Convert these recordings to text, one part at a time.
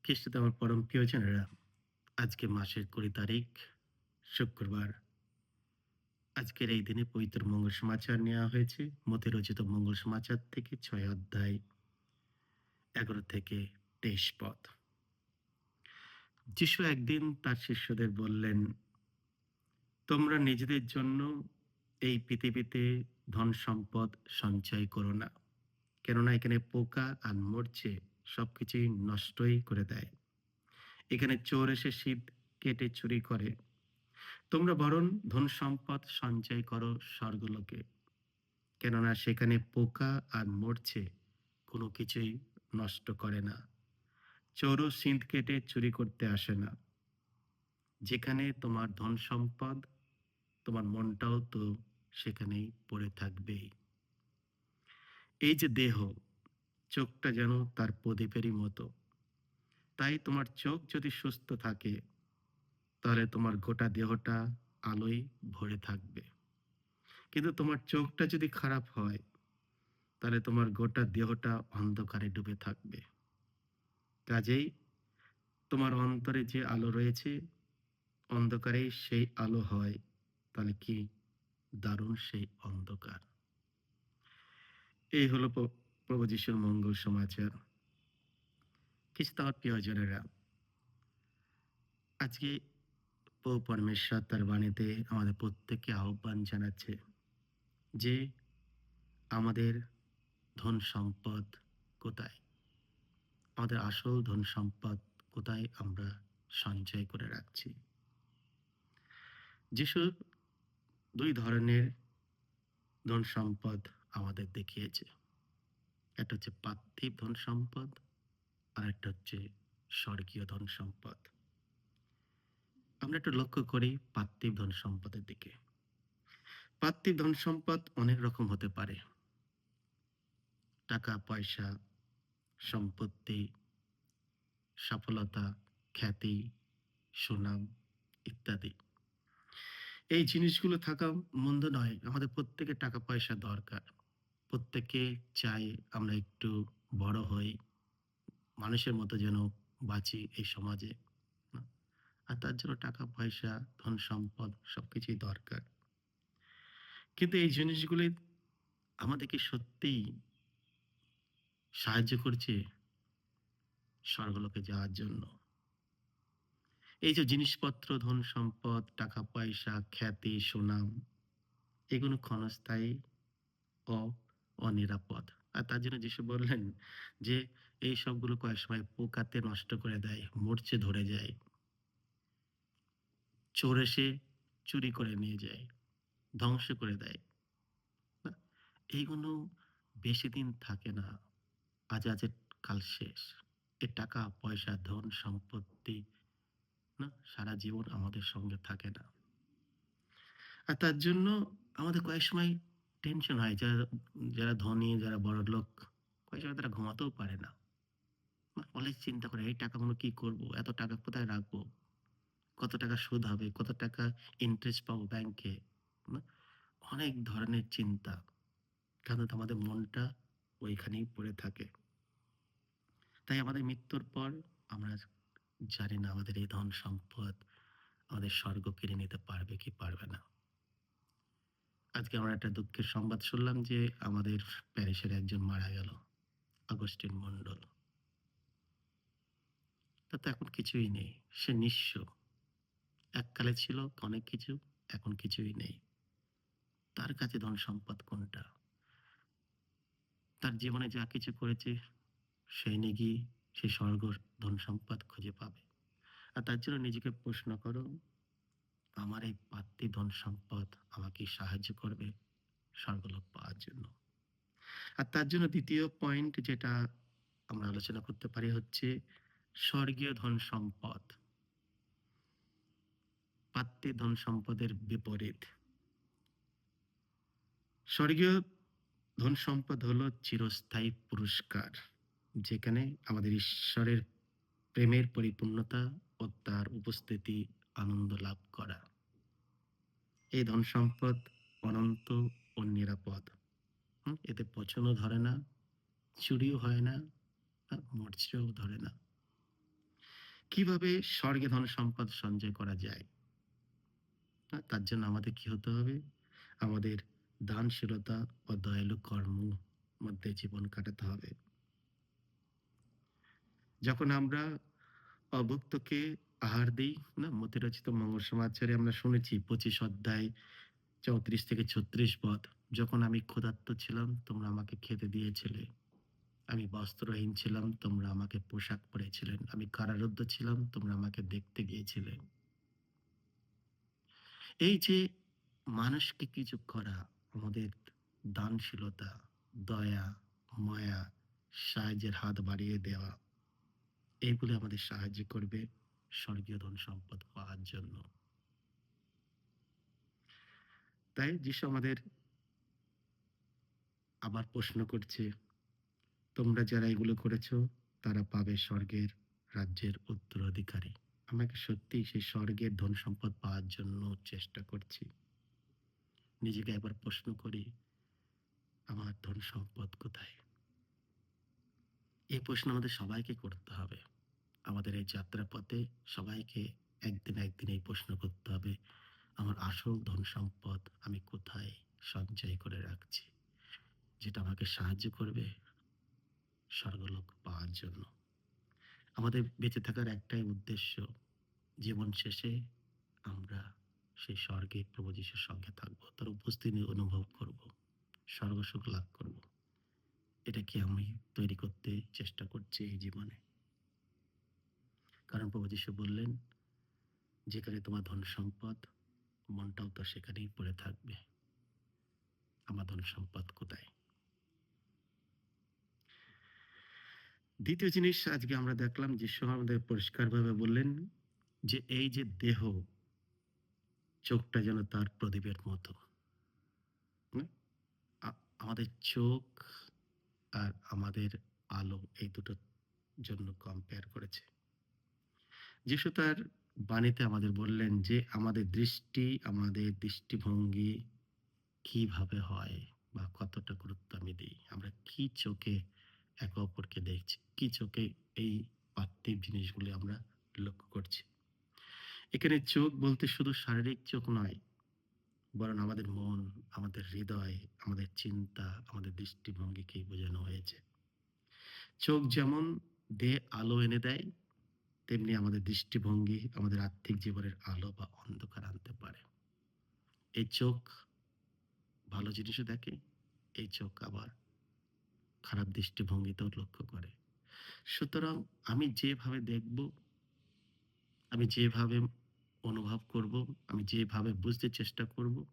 খ্রিস্টতে আমার পরম প্রিয়জনেরা, আজকে মাসের ২০ তারিখ শুক্রবার। আজকের এই দিনে পবিত্র মঙ্গল সমাচার নেওয়া হয়েছে মতে রচিত মঙ্গল সমাচার থেকে ৬ অধ্যায় ১১ থেকে ২৩ পদ। যিশু একদিন তার শিষ্যদের বললেন, তোমরা নিজেদের জন্য এই পৃথিবীতে ধন সম্পদ সঞ্চয় করো না, কেননা এখানে পোকা আর মরছে সবকিছুই নষ্টই করে দেয়। এখানে চোর এসে শীত কেটে চুরি করে। তোমরা বরং ধন সম্পদ সঞ্চয় করো স্বর্গলোকে, কেননা সেখানে পোকা আর মরছে কোনো কিছুই নষ্ট করে না, চোরও সিঁধ কেটে চুরি করতে আসে না। যেখানে তোমার ধন সম্পদ, তোমার মনটাও তো সেখানেই পড়ে থাকবেই। এই যে দেহ, চোখটা যেন তার প্রদীপেরই মতো। তাই তোমার চোখ যদি সুস্থ থাকে, তাহলে তোমার গোটা দেহটা আলোয় ভরে থাকবে। কিন্তু তোমার চোখটা যদি খারাপ হয়, তাহলে তোমার গোটা দেহটা অন্ধকারে ডুবে থাকবে। কাজেই তোমার অন্তরে যে আলো রয়েছে, অন্ধকারেই সেই আলো হয়, তাহলে কি দারুণ সেই অন্ধকার। এই হলো প্রভু যিশুর মঙ্গল সমাচার। খ্রিস্ট আমার প্রিয়জনেরা, আজকে প্রভু পরমেশ্বর তার বাণীতে আমাদের প্রত্যেককে আহ্বান জানাচ্ছে যে আমাদের ধন সম্পদ কোথায়? আমাদের আসল ধন সম্পদ কোথায় আমরা সঞ্চয় করে রাখছি? যিশু ২ ধরনের ধন সম্পদ আমাদের দেখিয়েছে। একটা হচ্ছে পার্থিব ধন সম্পদ, আরেকটা হচ্ছে স্বর্গীয় ধন সম্পদ। আমরা একটু লক্ষ্য করি পার্থিব ধন সম্পদের দিকে। পার্থিব ধন সম্পদ অনেক রকম হতে পারে। টাকা, পয়সা, সম্পত্তি, সফলতা, খ্যাতি, সুনাম ইত্যাদি। এই জিনিসগুলো থাকা মন্দ নয়। আমাদের প্রত্যেকের টাকা পয়সা দরকার। প্রত্যেকে চায় আমরা একটু বড় হই, মানুষের মতো যেন বাঁচি এই সমাজে। না? আর তার জন্য টাকা পয়সা, ধন সম্পদ সবকিছুই দরকার। কিন্তু এই জিনিসগুলি আমাদেরকে সত্যিই সাহায্য করছে স্বর্গলোকে যাওয়ার জন্য। এই যে জিনিসপত্র, ধন সম্পদ, টাকা পয়সা, খ্যাতি, সুনাম, এগুলো ক্ষণস্থায়ী ও অনিরাপদ। আর তার জন্য যিশু বললেন যে, এই সবগুলো কয়েক সময় পোকাতে নষ্ট করে দেয়, মূর্ছে ধরে যায়। চোর এসে চুরি করে নিয়ে যায়, ধ্বংস করে দেয়। না? এইগুলো বেশিদিন থাকে না। আজ আজের কাল শেষ। এ টাকা, পয়সা, ধন, সম্পত্তি না সারা জীবন আমাদের সঙ্গে থাকে না। আর তার জন্য আমাদের কয়েক সময় টেনশন হয়। যারা যারা ধনী, যারা বড়লোক, কয়েক সময় তারা ঘুমাতেও পারে না। অলওয়েজ চিন্তা করে এই টাকাগুলো কি করব? এত টাকা কোথায় রাখবো? কত টাকা সুদ হবে? কত টাকা ইন্টারেস্ট পাবো ব্যাংকে? না? অনেক ধরনের চিন্তা। কারণ আমাদের মনটা ওইখানেই পড়ে থাকে। তাই আমাদের মৃত্যুর পর আমরা জানি না আমাদের এই ধন সম্পদ আমাদের স্বর্গ কেড়ে নিতে পারবে কি পারবে না। আজকে আমরা একটা দুঃখের সংবাদ শুনলাম যে আমাদের প্যারিসের একজন মারা গেল, অগস্টিন মন্ডল। তার তো এখন কিছুই নেই। সে নিঃস্ব। এককালে ছিল অনেক কিছু, এখন কিছুই নেই। তার কাছে ধন সম্পদ কোনটা? তার জীবনে যা কিছু করেছে সে নাকি সে স্বর্গ ধন সম্পদ খুঁজে পাবে। আর তার জন্য নিজেকে প্রশ্ন করো, আমার এই পার্থিব ধন সম্পদ আমাকে সাহায্য করবে স্বর্গলোক পাওয়ার জন্য? আর তার জন্য ২য় পয়েন্ট যেটা আমরা আলোচনা করতে পারি হচ্ছে স্বর্গীয় ধন সম্পদ। পার্থিব ধন সম্পদের বিপরীত। স্বর্গীয় ধন সম্পদ হলো চিরস্থায়ী পুরস্কার, যেখানে আমাদের ঈশ্বরের প্রেমের পরিপূর্ণতা ও তার উপস্থিতি আনন্দ লাভ করা। এই ধন সম্পদ অনন্ত ও নিরাপদ। এতে পচনও ধরে না, চুরিও হয় না, মরছেও ধরে না। কিভাবে স্বর্গে ধন সম্পদ সঞ্চয় করা যায়? তার জন্য আমাদের কি হতে হবে? আমাদের দানশীলতা ও দয়ালু কর্ম মধ্যে জীবন কাটাতে হবে। যখন আমরা অভুক্তকে আহার দেই, না? মতিরচিত মঙ্গল সমাচারে আমরা শুনেছি ২৫ অধ্যায় ৩৪ থেকে ৩৬ পদ। যখন আমি ক্ষুধার্ত ছিলাম, তোমরা আমাকে খেতে দিয়েছিলে। আমি বস্ত্রহীন ছিলাম, তোমরা আমাকে পোশাক পরিয়েছিলেন। আমি কারারুদ্ধ ছিলাম, তোমরা আমাকে দেখতে গিয়েছিলে। এই যে মানুষকে কিছু করা, আমাদের দানশীলতা, দয়া, মায়া, সাহায্যের হাত বাড়িয়ে দেওয়া, এগুলো আমাদের সাহায্য করবে স্বর্গীয় ধন সম্পদ পাওয়ার জন্য। তাই যিশু আমাদের আবার প্রশ্ন করছে, তোমরা যারা এগুলো করেছ, তারা পাবে স্বর্গের রাজ্যের উত্তরাধিকারী। আমাকে সত্যিই সেই স্বর্গের ধন সম্পদ পাওয়ার জন্য চেষ্টা করছি। নিজেকে একবার প্রশ্ন করি, আমার ধন সম্পদ কোথায়? এই প্রশ্ন আমাদের সবাইকে করতে হবে। আমাদের এই যাত্রাপথে সবাইকে একদিন একদিন এই প্রশ্ন করতে হবে, আমার আসল ধন সম্পদ আমি কোথায় সঞ্চয় করে রাখছি? যেটা আমাকে সাহায্য করবে স্বর্গলোক পাওয়ার জন্য। আমাদের বেঁচে থাকার একটাই উদ্দেশ্য, জীবন শেষে আমরা সেই স্বর্গে প্রভু যীশুর সঙ্গে থাকবো। তার উপস্থিতি অনুভব করব। স্বর্গসুখ লাভ করব। এটাকে আমি তৈরি করতে চেষ্টা করছি এই জীবনে। কারণ প্রভু যীশু বললেন, যেখানে তোমার ধন সম্পদ, মনটাও তো সেখানেই পড়ে থাকবে। আমার ধন সম্পদ কোথায়? দ্বিতীয় জিনিস আজকে আমরা দেখলাম যিশু আমাদের পরিষ্কারভাবে বললেন যে এই যে দেহ, চোখটা যেন তার প্রদীপের মতো। হুম? আমাদের চোখ আর আমাদের আলো, এই দুটোর জন্য কম্পেয়ার করেছে। যিশু তার বাণীতে আমাদের বললেন যে আমাদের দৃষ্টি, আমাদের দৃষ্টিভঙ্গি কিভাবে হয় বা কতটা গুরুত্ব আমি দেই। আমরা কি চোখে একে অপরকে দেখছি, কি চোখে এই পার্থিব জিনিসগুলি আমরা লক্ষ্য করছি। এখানে চোখ বলতে শুধু শারীরিক চোখ নয়, বরং আমাদের মন, আমাদের হৃদয়, আমাদের চিন্তা, আমাদের দৃষ্টিভঙ্গিকেই বোঝানো হয়েছে। চোখ যেমন দেহে আলো এনে দেয়, তেমনি আমাদের দৃষ্টিভঙ্গি আমাদের আত্মিক জীবনের আলো বা অন্ধকার আনতে পারে। এই চোখ ভালো জিনিসও দেখে, এই চোখ আবার খারাপ দৃষ্টিভঙ্গিতেও লক্ষ্য করে। সুতরাং আমি যেভাবে দেখব, আমি যেভাবে অনুভব করব, আমি যেভাবে বুঝতে চেষ্টা করব,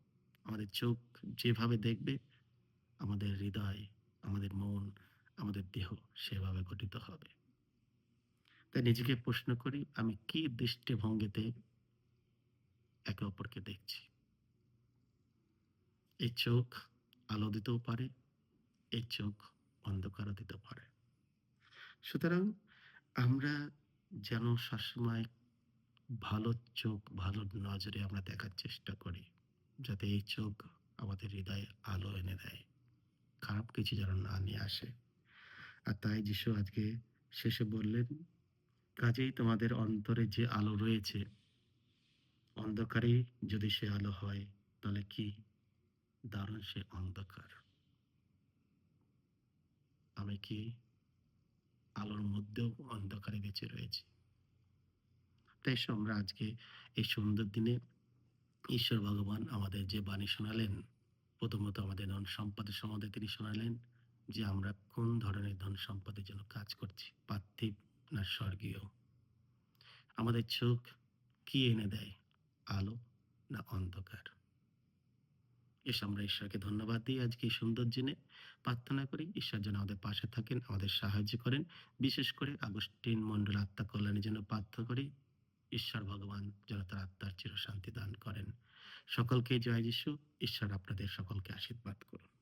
আমাদের চোখ যেভাবে দেখবে, আমাদের হৃদয়, আমাদের মন, আমাদের দেহ সেভাবে গঠিত হবে। তাই নিজেকে প্রশ্ন করি, আমি কি দৃষ্টিভঙ্গিতে একে অপরকে দেখছি? এই চোখ আলো দিতেও পারে, এই চোখ অন্ধকারও দিতে পারে। সুতরাং আমরা যেন সবসময় ভালো চোখ, ভালো নজরে আমরা দেখার চেষ্টা করি। যাতে এই চোখ আমাদের হৃদয়ে আলো এনে দেয়। খারাপ কিছু যেন না নিয়ে আসে। আর তাই যিশু আজকে শেষে বললেন, কাজেই তোমাদের অন্তরে যে আলো রয়েছে, অন্ধকারেই যদি সে আলো হয়, তাহলে কি দারুণ সে অন্ধকার। আমি কি আলোর মধ্যেও অন্ধকারে বেঁচে রয়েছি? তাই এসো আমরা আজকে এই সুন্দর দিনে ঈশ্বর ভগবান আমাদের যে বাণী শোনালেন, প্রথমত আমাদের ধন সম্পদের সম্বন্ধে তিনি শোনালেন যে আমরা কোন ধরনের ধন সম্পদের জন্য কাজ করছি, পার্থিব না স্বর্গীয়। আমাদের চোখ কি এনে দেয়, আলো না অন্ধকার? এসো আমরা ঈশ্বরকে ধন্যবাদ দিই আজকে এই সুন্দর দিনে। প্রার্থনা করি ঈশ্বর যেন আমাদের পাশে থাকেন, আমাদের সাহায্য করেন। বিশেষ করে আগস্টিন মন্ডল আত্মা কল্যাণের জন্য প্রার্থনা করি। ঈশ্বর ভগবান যেন তার আত্মার চিরশান্তি দান করেন। সকলকে জয় যিশু। ঈশ্বর আপনাদের সকলকে আশীর্বাদ করুন।